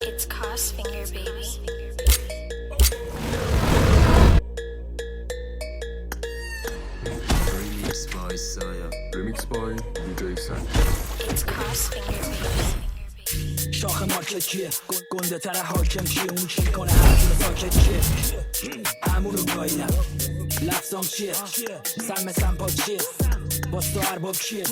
It's Cosfinger, baby. Remix by Saya. Remix by DJ Sen. It's Cosfinger, baby. شاخ مارکت کیه گنده تر حاکم کیه اون چی کنه حرفون ساکت کیه همونو گاییدم لفظام چیه سم پا چیه باز تو ارباب کیه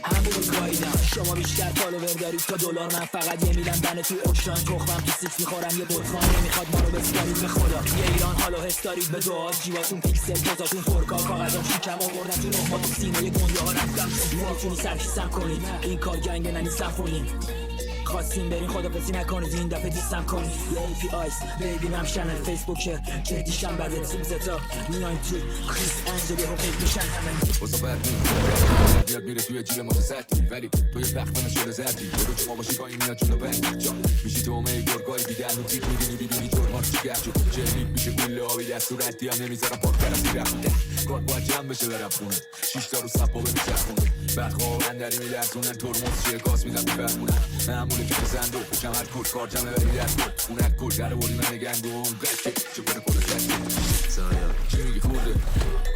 همونو گاییدم شما بیشتر فالوور دارید تا دلار من فقط یه میدم دنه توی اوشان تخمم تو سیکس میخورم یه بطخان نمیخواد ما رو بسپارید به خدا یه ایران حالا حس دارید به دعا جیباتون پیکسل تازاتون پرکار کاغذام شکم آوردم تو نقمات و سینه گنده ها رفتم نمیتونی سرکیسم کنید این کار گنگه ننی سمفونی خواستین برین خدافزی نکنید این دفعه دیستم کنید یه ایپی آیس ببینم شنل فیسبوکه جدیشم بعد سوزتا میایم تو کریس انجلی رو قید میشن همه بازا بردی بیاد میره توی جیل ما سردی ولی توی بخت من شده زردی برو چما باشی با این میاد جلو بند جا میشی تو همه گرگای بیدن و تیک میبینی ببینی جور مارک چی گرد شد جلیب میشه گله آبی دست و ردی هم نمیذارم پاک برم رفته کار باید جمع بشه برم خونه 6 تا رو سبا بمیچرخونه بعد خوابن داری میلرزونن ترمز چیه گاز میدم میفرمونن معموله که بزن دو کمر کور کار جمعه بری دست کن اونک کل در بوری من گندم قشته چه کنه کل کشته Saya. چی میگی خورده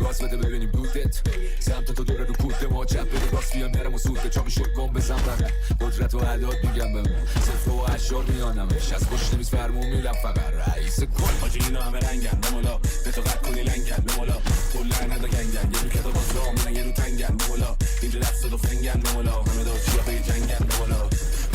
گاز بده ببینیم دودت سمت تو دوره رو کوده ما چپ بده راست بیان برم و سوده چاقی شد گم بزن برم قدرت و عداد میگم بهم صفر و اشار میانمش از پشت میز فرمون میرم فقط رئیس کل حاجی اینا همه رنگن نمولا به تو قد کنی لنگن نمولا کل لعنت و گنگن یه رو کتاب باز رامونن یه رو تنگن نمولا اینجا دست دو فنگن نمولا همه دار چیا به جنگن نمولا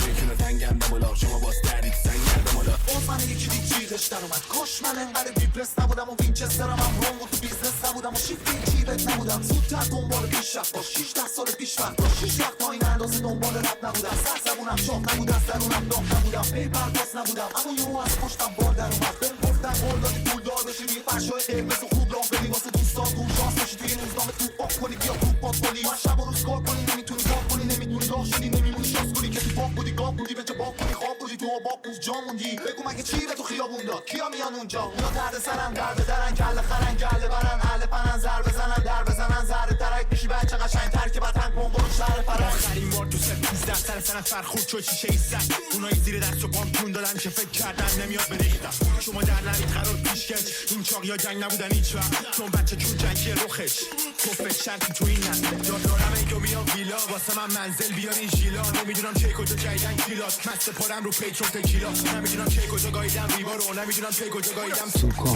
میکنه تنگن نمولا شما باز درید سنگن نمولا باز من یکی دی جیغش در اومد کش من انقدر دیپرس نبودم و وینچسترم هم رونگ و تو بیزنس نبودم و شیفت جیبت نبودم زودتر دنبال پیشرفت باش 16 سال پیش وقت باش 6 وقت تا این اندازه دنبال رپ نبودم سرزبونم شاه نبود از درونم داغ نبودم پی پرداز نبودم اما یهو از پشتم بال در اومد بهم گفتن قول دادی پول دار بشی روی فرشای قرمز و خوب راه بری واسه دوستان دور شانس بشی توی روزنامه توپ پاک کنی بیا توپ پاک کنی من شب و روز کار کنی نمیتونی کار کنی نمیتونی راه شدی نمیمونی شانس کنی که تو باک بودی گام بودی به جا باک کنی خواب بودی تو باک بود جا موندی بگو مگه چی به تو خیابون داد کیا میان اونجا اونا درد سرن درد درن کله خرن گله برن اهل پنن زر بزنن در بزنن زر درک میشی بچه قشنگ تر که بتنگ بمبارون شهر فرنگ آخرین بار تو سر 15 سر سنت فرخورد شد شیشه ای سگ اونایی زیر دست و پام کون دادن که فکر کردن نمیاد بریختم شما در نرید قرار پیش کش این چاقیا جنگ نبودن هیچ وقت چون بچه کون جنگی رخش توفه شرطی تو این نسل جا دارم اینجا بیام ویلا واسه من منزل بیان این ژیلا نمیدونم چه کجا جایدن کیلات مست پارم رو پیترو تکیلا نمیدونم چه کجا گاییدم ریبا رو نمیدونم چه کجا گاییدم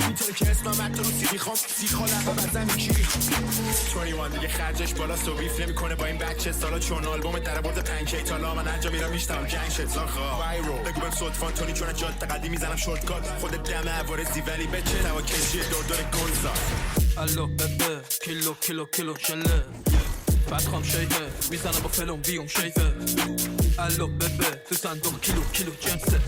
اینطور که اسمم حتی رو سیخی خوام سیخا لبا بزن میکیری 21 دیگه خرجش بالا سویف نمیکنه با این بچه سالا چون آلبوم در برد پنکی تالا من هر جا میرم میشتم جنگ شد زاخا وایرو بگو بهم صدفان تونی چون جاده قدی میزنم شورت کات خود دم عوارضی ولی به چه نوا کشی دور گلزار الو ببه کیلو شله بعد خام شیده میزنم با فلون بیوم شیده الو ببه تو صندوق کیلو جنسه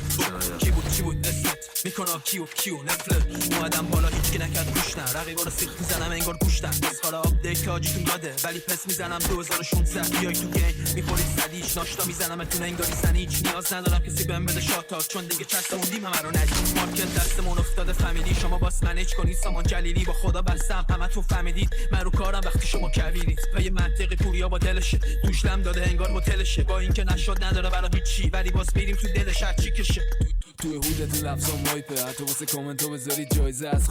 چی بود اسمت میکنم کیو نفله اومدم بالا هیچکی نکرد گوش نه رقیبا رو سیخ میزنم انگار گوشتن بس حالا آپدیت آجیتون داده ولی پس میزنم 2016 بیای تو گیم میخورید صدیش ناشتا میزنم اتون انگاری سن هیچ نیاز ندارم کسی بهم بده شاتاک چون دیگه چسبوندیم همه رو ندید مارکت دستمون افتاده فهمیدی شما باس منیج کنید سامان جلیلی با خدا بستم همتون فهمیدید من رو کارم وقتی شما کویرید و یه منطقی پوریا با دلشه توش لم داده انگار هتلشه با اینکه نشد نداره برا هیچی ولی باز میریم تو دلش هر چی کشه توی هودت لفظام وایپه حتی واسه کامنتو بذارید جایزه از